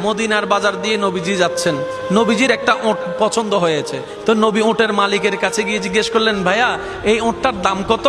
মদিনার বাজার দিয়ে নবীজি যাচ্ছেন, নবীজির একটা ওট পছন্দ হয়েছে। তো নবী ওটের মালিকের কাছে গিয়ে জিজ্ঞেস করলেন, ভাইয়া এই ওটটার দাম কত?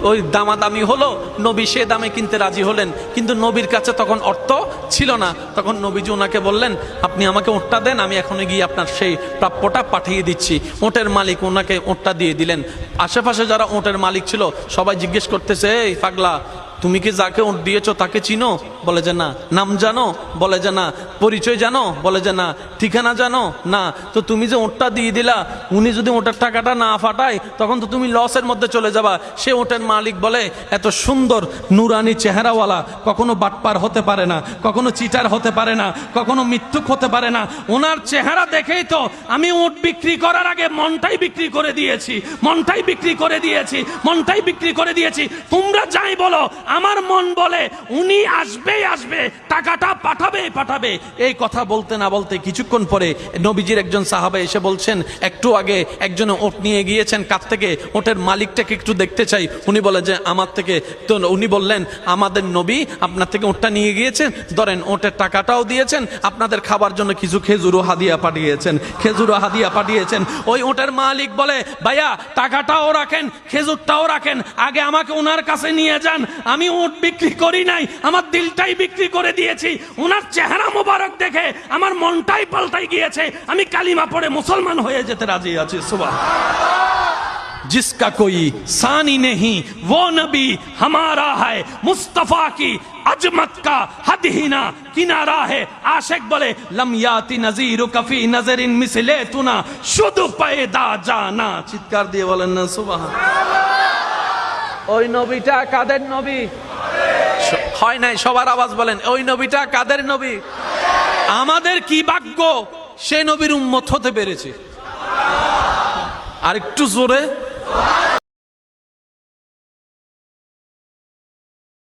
ওই দামাদামি হলো, নবী সে দামে কিনতে রাজি হলেন, কিন্তু নবীর কাছে তখন অর্থ ছিল না। তখন নবীজি ওনাকে বললেন, আপনি আমাকে ওটটা দেন, আমি এখনই গিয়ে আপনার সেই প্রাপ্যটা পাঠিয়ে দিচ্ছি। ওটের মালিক ওনাকে ওটটা দিয়ে দিলেন। আশেপাশে যারা ওটের মালিক ছিল সবাই জিজ্ঞেস করতেছে, এই পাগলা, তুমি কি যাকে ওট দিয়েছো তাকে চিনো? বলে যে না। নাম জানো? বলে যে না। পরিচয় জানো? বলে যে না। ঠিকানা জানো? না। তো তুমি যে ওটটা দিয়ে দিলা, উনি যদি ওটার টাকাটা না ফাটায় তখন তো তুমি লসের মধ্যে চলে যাবা। সে ওটের মালিক বলে, এত সুন্দর নুরানি চেহারাওয়ালা কখনো বাটপার হতে পারে না, কখনো চিটার হতে পারে না, কখনো মিথ্যুক হতে পারে না। ওনার চেহারা দেখেই তো আমি ওট বিক্রি করার আগে মনটাই বিক্রি করে দিয়েছি, মনটাই বিক্রি করে দিয়েছি, মনটাই বিক্রি করে দিয়েছি। তোমরা যাই বলো, আমার মন বলে উনি আসবেই আসবে, টাকাটা পাঠাবেই পাঠাবে। এই কথা বলতে না বলতে কিছুক্ষণ পরে নবীজির একজন সাহাবা এসে বলছেন, একটু আগে একজন ওট নিয়ে গিয়েছেন, কাছ থেকে ওটের মালিকটাকে একটু দেখতে চাই। উনি বলে যে আমার থেকে। তো উনি বললেন, আমাদের নবী আপনার থেকে ওটটা নিয়ে গিয়েছেন, ধরেন ওটের টাকাটাও দিয়েছেন, আপনাদের খাবার জন্য কিছু খেজুরও হাদিয়া পাঠিয়েছেন, খেজুরও হাদিয়া পাঠিয়েছেন। ওই ওটের মালিক বলে, ভাইয়া টাকাটাও রাখেন, খেজুরটাও রাখেন, আগে আমাকে ওনার কাছে নিয়ে যান। আমি ওট বিক্রি করি নাই, আমার দিলটাই বিক্রি করে দিয়েছি। ওনার চেহারা মোবারক দেখে আমার মনটাই পাল্টাই গিয়েছে, আমি কালিমা পড়ে মুসলমান হয়ে যেতে রাজি আছি। সুবহানাল্লাহ। जिसका कोई सानी नहीं वो नबी हमारा है, मुस्तफा की अजमत का हद ही ना किनारा है। आशिक बोले, लम याति नजीर कफी नजरिन मिसले तुना शुद्ध पैदा जाना। চিৎকার দিয়ে বলেন না সুবহানাল্লাহ। ওই নবীটা কাদের নবী? হয় নাই, সবার আওয়াজ বলেন, ওই নবীটা কাদের নবী? আমাদের কি ভাগ্য সে নবীর উম্মত হতে পেরেছে। আর একটু জোরে।